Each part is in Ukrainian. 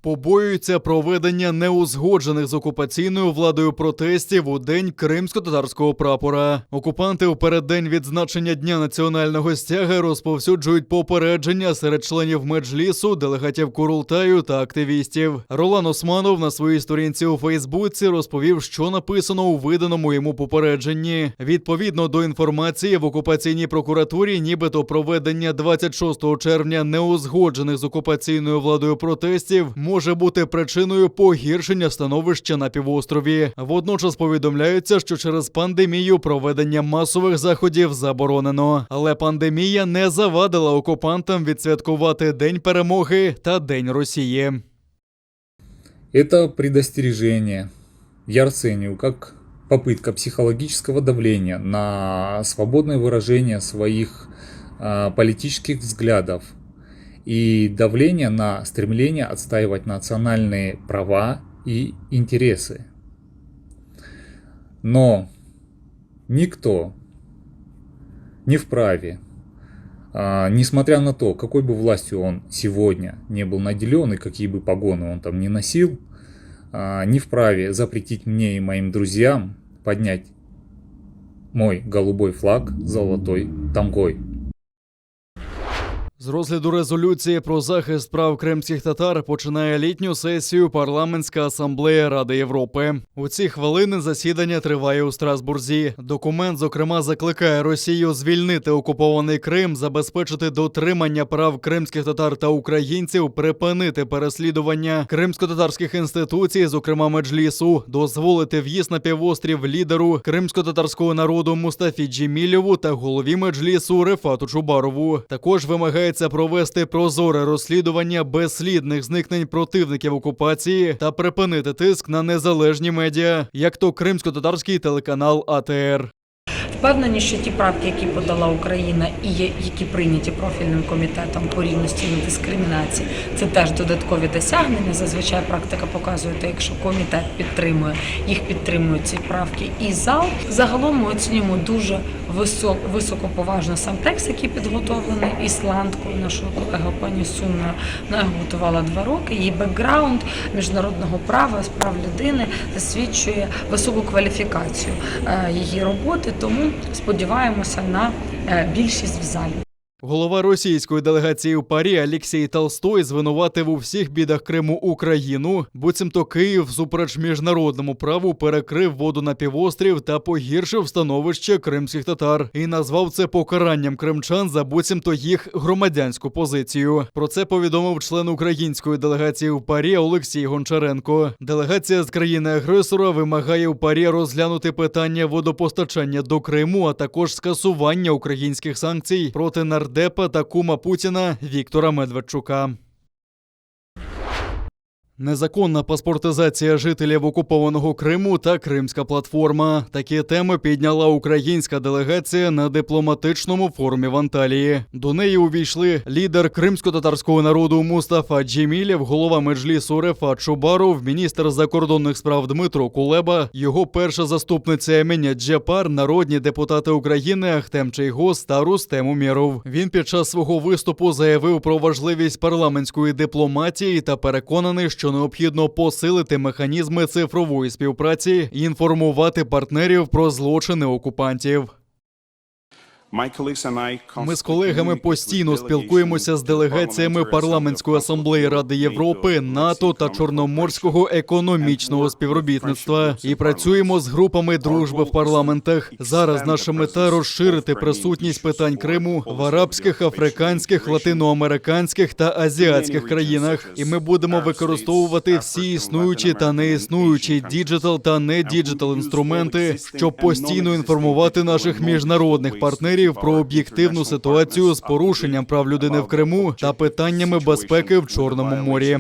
Побоюються проведення неузгоджених з окупаційною владою протестів у день кримсько-татарського прапора. Окупанти у переддень відзначення Дня національного стяга розповсюджують попередження серед членів Меджлісу, делегатів Курултаю та активістів. Ролан Османов на своїй сторінці у Фейсбуці розповів, що написано у виданому йому попередженні. Відповідно до інформації, в окупаційній прокуратурі нібито проведення 26 червня неузгоджених з окупаційною владою протестів може бути причиною погіршення становища на півострові. Водночас повідомляється, що через пандемію проведення масових заходів заборонено. Але пандемія не завадила окупантам відсвяткувати День перемоги та День Росії. Это предостережение я расцениваю как попытка психологического давления на свободное выражение своих политических взглядов и давление на стремление отстаивать национальные права и интересы. Но никто не вправе, несмотря на то, какой бы властью он сегодня не был наделен и какие бы погоны он там не носил, не вправе запретить мне и моим друзьям поднять мой голубой флаг золотой тамгой. З розгляду резолюції про захист прав кримських татар починає літню сесію Парламентська асамблея Ради Європи. У ці хвилини засідання триває у Страсбурзі. Документ, зокрема, закликає Росію звільнити окупований Крим, забезпечити дотримання прав кримських татар та українців, припинити переслідування кримсько-татарських інституцій, зокрема Меджлісу, дозволити в'їзд на півострів лідеру кримсько-татарського народу Мустафі Джемілєву та голові Меджлісу Рефату Чубарову. Також вимагається провести прозоре розслідування безслідних зникнень противників окупації та припинити тиск на незалежні медіа, як то кримсько-татарський телеканал АТР. Впевнені, що ті правки, які подала Україна і які прийняті профільним комітетом по рівності і недискримінації, це теж додаткові досягнення. Зазвичай практика показує, що якщо комітет підтримує, їх підтримують ці правки і зал. Загалом ми оцінюємо дуже високоповажно сам текст, який підготовлений ісландкою, нашою колегою пані Сунною. Вона його готувала 2 роки. Її бекграунд міжнародного права, з прав людини засвідчує високу кваліфікацію її роботи, тому сподіваємося на більшість в залі. Голова російської делегації у ПАРі Олексій Толстой звинуватив у всіх бідах Криму Україну, буцімто Київ всупереч міжнародному праву перекрив воду на півострів та погіршив становище кримських татар. І назвав це покаранням кримчан за буцімто їх громадянську позицію. Про це повідомив член української делегації у ПАРі Олексій Гончаренко. Делегація з країни-агресора вимагає у ПАРі розглянути питання водопостачання до Криму, а також скасування українських санкцій проти нардепа та кума Путіна Віктора Медведчука. Незаконна паспортизація жителів окупованого Криму та Кримська платформа. Такі теми підняла українська делегація на дипломатичному форумі в Анталії. До неї увійшли лідер кримсько-татарського народу Мустафа Джемілєв, голова Меджлісу Рефат Чубаров, міністр закордонних справ Дмитро Кулеба, його перша заступниця Еміня Джапар, народні депутати України Ахтем Чийгоз та Рустем Умєров. Він під час свого виступу заявив про важливість парламентської дипломатії та переконаний, що необхідно посилити механізми цифрової співпраці і інформувати партнерів про злочини окупантів. Ми з колегами постійно спілкуємося з делегаціями Парламентської асамблеї Ради Європи, НАТО та Чорноморського економічного співробітництва і працюємо з групами дружби в парламентах. Зараз наша мета – розширити присутність питань Криму в арабських, африканських, латиноамериканських та азіатських країнах. І ми будемо використовувати всі існуючі та неіснуючі діджитал та не-діджитал інструменти, щоб постійно інформувати наших міжнародних партнерів про об'єктивну ситуацію з порушенням прав людини в Криму та питаннями безпеки в Чорному морі.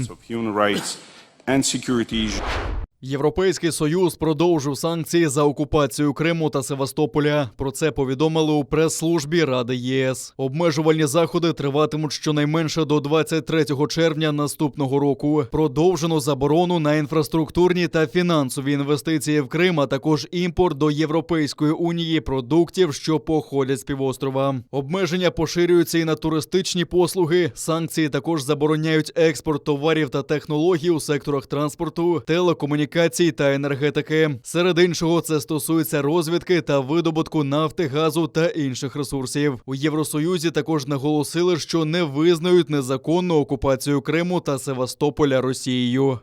Європейський Союз продовжив санкції за окупацію Криму та Севастополя. Про це повідомили у прес-службі Ради ЄС. Обмежувальні заходи триватимуть щонайменше до 23 червня наступного року. Продовжено заборону на інфраструктурні та фінансові інвестиції в Крим, а також імпорт до Європейської Унії продуктів, що походять з півострова. Обмеження поширюються і на туристичні послуги. Санкції також забороняють експорт товарів та технологій у секторах транспорту, телекомунікацій та енергетики. Серед іншого, це стосується розвідки та видобутку нафти, газу та інших ресурсів. У Євросоюзі також наголосили, що не визнають незаконну окупацію Криму та Севастополя Росією.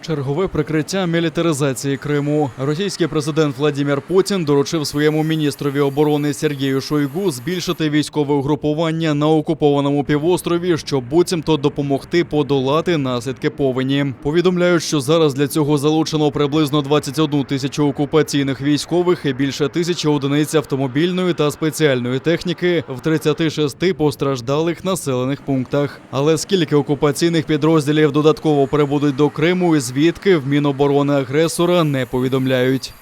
Чергове прикриття мілітаризації Криму. Російський президент Владимир Путін доручив своєму міністрові оборони Сергію Шойгу збільшити військове угрупування на окупованому півострові, щоб буцімто допомогти подолати наслідки повені. Повідомляють, що зараз для цього залучено приблизно 21 тисячу окупаційних військових і більше 1000 одиниць автомобільної та спеціальної техніки в 36 постраждалих населених пунктах. Але скільки окупаційних підрозділів додатково прибудуть до Криму і звідки в Міноборони агресора не повідомляють.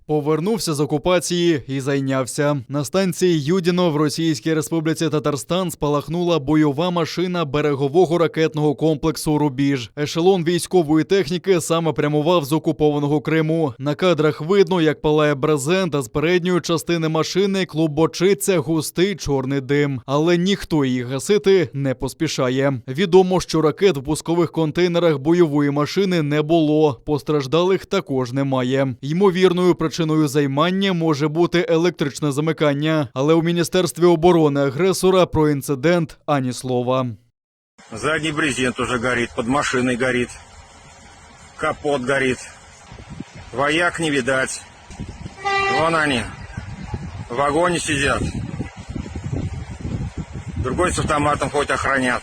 Повернувся з окупації і зайнявся. На станції Юдіно в Російській Республіці Татарстан спалахнула бойова машина берегового ракетного комплексу «Рубіж». Ешелон військової техніки саме прямував з окупованого Криму. На кадрах видно, як палає брезент, а з передньої частини машини клубочиться густий чорний дим. Але ніхто її гасити не поспішає. Відомо, що ракет в пускових контейнерах бойової машини не було. Постраждалих також немає. Ймовірною причиною займання може бути електричне замикання, але у Міністерстві оборони агресора про інцидент ані слова. Задний брезент уже горит, под машиной горит, капот горит, вояк не видать. Вон они, в вагоне сидят. Другой с автоматом хоть охранят.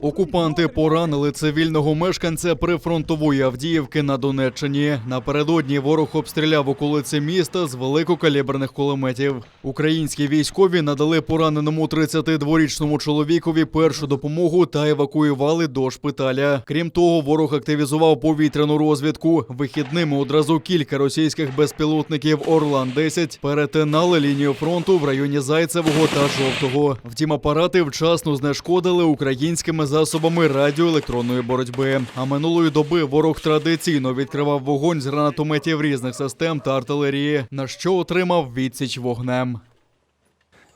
Окупанти поранили цивільного мешканця прифронтової Авдіївки на Донеччині. Напередодні ворог обстріляв околиці міста з великокаліберних кулеметів. Українські військові надали пораненому 32-річному чоловікові першу допомогу та евакуювали до шпиталя. Крім того, ворог активізував повітряну розвідку. Вихідними одразу кілька російських безпілотників «Орлан-10» перетинали лінію фронту в районі Зайцевого та Жовтого. Втім, апарати вчасно знешкодили українськими засобами радіоелектронної боротьби. А минулої доби ворог традиційно відкривав вогонь з гранатометів різних систем та артилерії, на що отримав відсіч вогнем.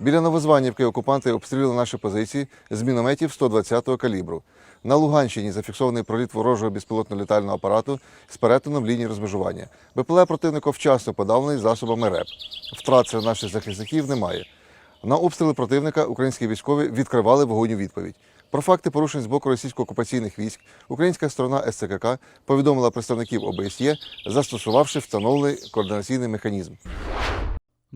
Біля Новозванівки окупанти обстріляли наші позиції з мінометів 120-го калібру. На Луганщині зафіксований проліт ворожого безпілотно-літального апарату з перетином лінії розмежування. БПЛА противника вчасно подавлений засобами РЕП. Втрат серед наших захисників немає. На обстріли противника українські військові відкривали вогонь у відповідь. Про факти порушень з боку російсько-окупаційних військ українська сторона СЦКК повідомила представників ОБСЄ, застосувавши встановлений координаційний механізм.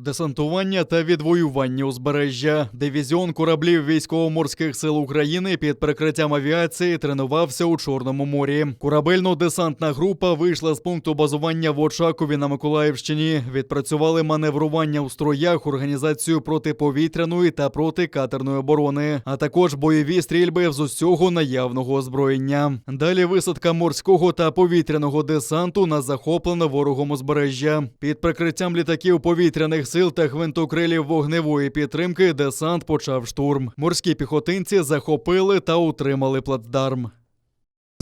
Десантування та відвоювання узбережжя. Дивізіон кораблів Військово-морських сил України під прикриттям авіації тренувався у Чорному морі. Корабельно-десантна група вийшла з пункту базування в Очакові на Миколаївщині. Відпрацювали маневрування у строях, організацію протиповітряної та протикатерної оборони, а також бойові стрільби з усього наявного озброєння. Далі висадка морського та повітряного десанту на захоплене ворогом узбережжя. Під прикриттям літаків повітряних сил та гвинтокрилів вогневої підтримки десант почав штурм. Морські піхотинці захопили та утримали плацдарм.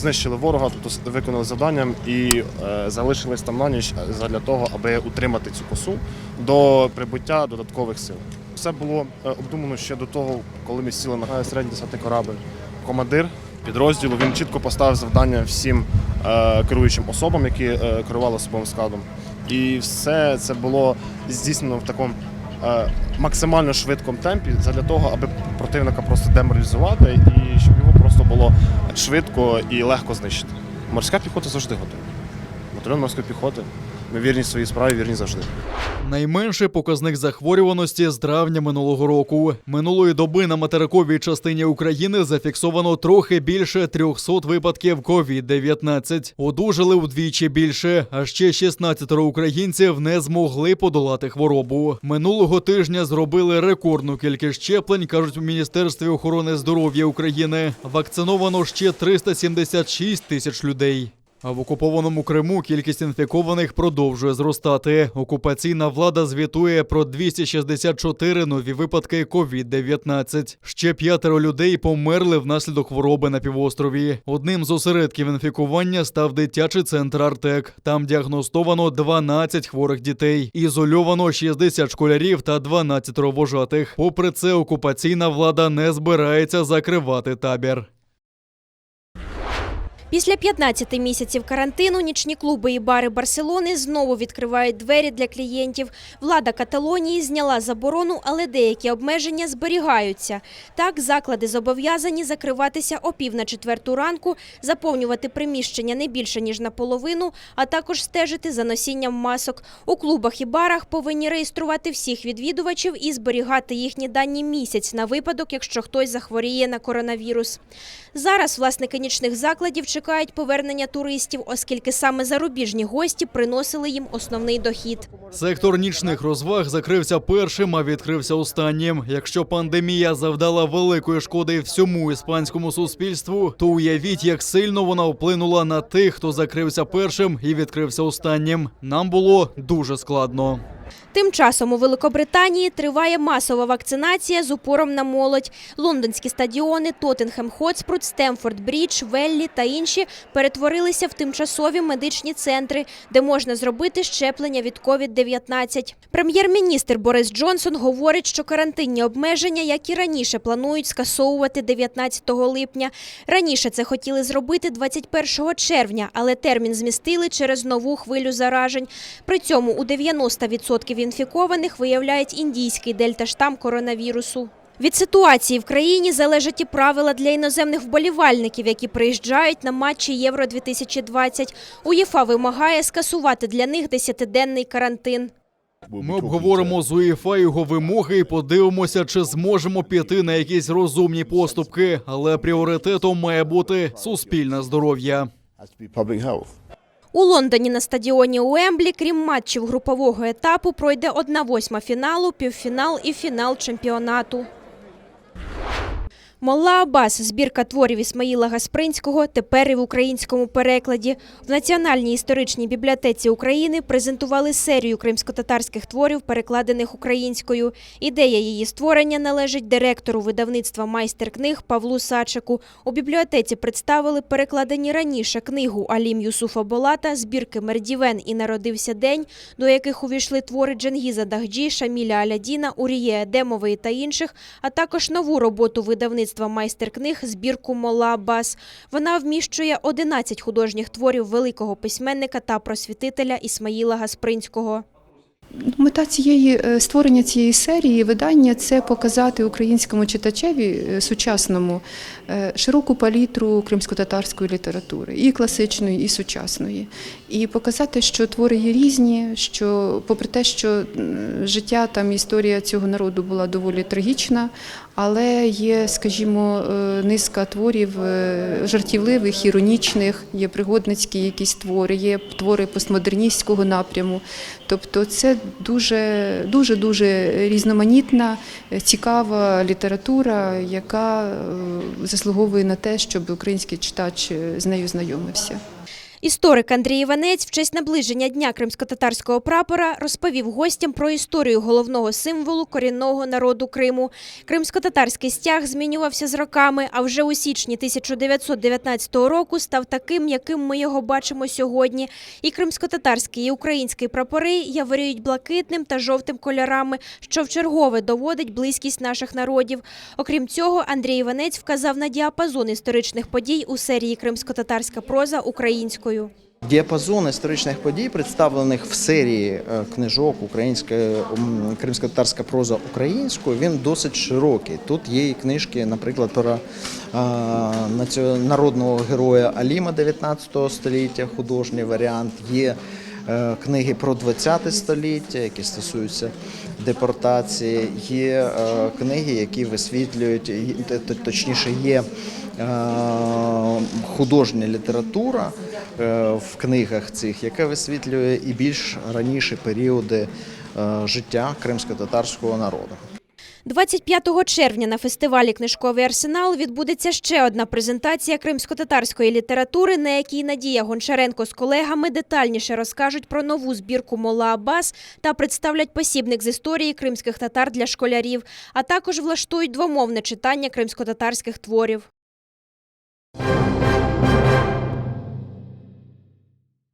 Знищили ворога, тобто виконали завдання і залишились там на ніч для того, аби утримати цю косу до прибуття додаткових сил. Все було обдумано ще до того, коли ми сіли на середній десантний корабль. Командир підрозділу, він чітко поставив завдання всім керуючим особам, які керували особовим складом. І все це було здійснено в такому максимально швидкому темпі для того, аби противника просто деморалізувати і щоб його просто було швидко і легко знищити. Морська піхота завжди готова. Батальйон морської піхоти Ми вірні своїй справі, вірні завжди. Найменший показник захворюваності з травня минулого року. Минулої доби на материковій частині України зафіксовано трохи більше 300 випадків COVID-19. Одужали удвічі більше, а ще 16 українців не змогли подолати хворобу. Минулого тижня зробили рекордну кількість щеплень, кажуть у Міністерстві охорони здоров'я України. Вакциновано ще 376 тисяч людей. А в окупованому Криму кількість інфікованих продовжує зростати. Окупаційна влада звітує про 264 нові випадки COVID-19. Ще 5 людей померли внаслідок хвороби на півострові. Одним з осередків інфікування став дитячий центр «Артек». Там діагностовано 12 хворих дітей. Ізольовано 60 школярів та 12 вожатих. Попри це, окупаційна влада не збирається закривати табір. Після 15 місяців карантину нічні клуби і бари Барселони знову відкривають двері для клієнтів. Влада Каталонії зняла заборону, але деякі обмеження зберігаються. Так, заклади зобов'язані закриватися о 3:45 ранку, заповнювати приміщення не більше, ніж наполовину, а також стежити за носінням масок. У клубах і барах повинні реєструвати всіх відвідувачів і зберігати їхні дані місяць на випадок, якщо хтось захворіє на коронавірус. Зараз власники нічних закладів чекають повернення туристів, оскільки саме зарубіжні гості приносили їм основний дохід. Сектор нічних розваг закрився першим, а відкрився останнім. Якщо пандемія завдала великої шкоди всьому іспанському суспільству, то уявіть, як сильно вона вплинула на тих, хто закрився першим і відкрився останнім. Нам було дуже складно. Тим часом у Великобританії триває масова вакцинація з упором на молодь. Лондонські стадіони Тоттенхем Хотспур, Стемфорд Брідж, Веллі та інші перетворилися в тимчасові медичні центри, де можна зробити щеплення від COVID-19. Прем'єр-міністр Борис Джонсон говорить, що карантинні обмеження, як і раніше, планують скасовувати 19 липня. Раніше це хотіли зробити 21 червня, але термін змістили через нову хвилю заражень. При цьому у 90% інфікованих виявляють індійський дельта-штам коронавірусу. Від ситуації в країні залежать і правила для іноземних вболівальників, які приїжджають на матчі Євро-2020. УЄФА вимагає скасувати для них 10-денний карантин. Ми обговоримо з УЄФА його вимоги і подивимося, чи зможемо піти на якісь розумні поступки. Але пріоритетом має бути суспільне здоров'я. У Лондоні на стадіоні Уемблі, крім матчів групового етапу, пройде 1/8 фіналу, півфінал і фінал чемпіонату. «Молла Аббас» – збірка творів Ісмаїла Гаспринського, тепер і в українському перекладі. В Національній історичній бібліотеці України презентували серію кримськотатарських творів, перекладених українською. Ідея її створення належить директору видавництва «Майстер книг» Павлу Сачику. У бібліотеці представили перекладені раніше книгу Алім Юсуфа Болата, збірки Мердівен і «Народився день», до яких увійшли твори Дженгіза Дахджі, Шаміля Алядіна, Уріє Едемової та інших, а також нову роботу видавництва «Майстер книг» збірку «Молла Аббас». Вона вміщує 11 художніх творів великого письменника та просвітителя Ісмаїла Гаспринського. Мета створення цієї серії видання – це показати українському читачеві сучасному широку палітру кримськотатарської літератури, і класичної, і сучасної. І показати, що твори є різні, що попри те, що життя, там історія цього народу була доволі трагічна, але є, скажімо, низка творів жартівливих, іронічних, є пригодницькі якісь твори, є твори постмодерністського напряму. Тобто це дуже різноманітна, цікава література, яка заслуговує на те, щоб український читач з нею знайомився. Історик Андрій Іванець в честь наближення Дня кримськотатарського прапора розповів гостям про історію головного символу корінного народу Криму. Кримськотатарський стяг змінювався з роками, а вже у січні 1919 року став таким, яким ми його бачимо сьогодні. І кримськотатарський, і український прапори яворіють блакитним та жовтим кольорами, що вчергове доводить близькість наших народів. Окрім цього, Андрій Іванець вказав на діапазон історичних подій у серії «Кримськотатарська проза» українською. Діапазон історичних подій, представлених в серії книжок «Кримськотатарська проза» українською, він досить широкий. Тут є і книжки, наприклад, про народного героя Аліма 19 століття, художній варіант, є книги про 20 століття, які стосуються депортації, є книги, які висвітлюють, точніше є художня література в книгах цих, яка висвітлює і більш раніші періоди життя кримсько-татарського народу. 25 червня на фестивалі «Книжковий арсенал» відбудеться ще одна презентація кримсько-татарської літератури, на якій Надія Гончаренко з колегами детальніше розкажуть про нову збірку Молла Аббас та представлять посібник з історії кримських татар для школярів, а також влаштують двомовне читання кримсько-татарських творів.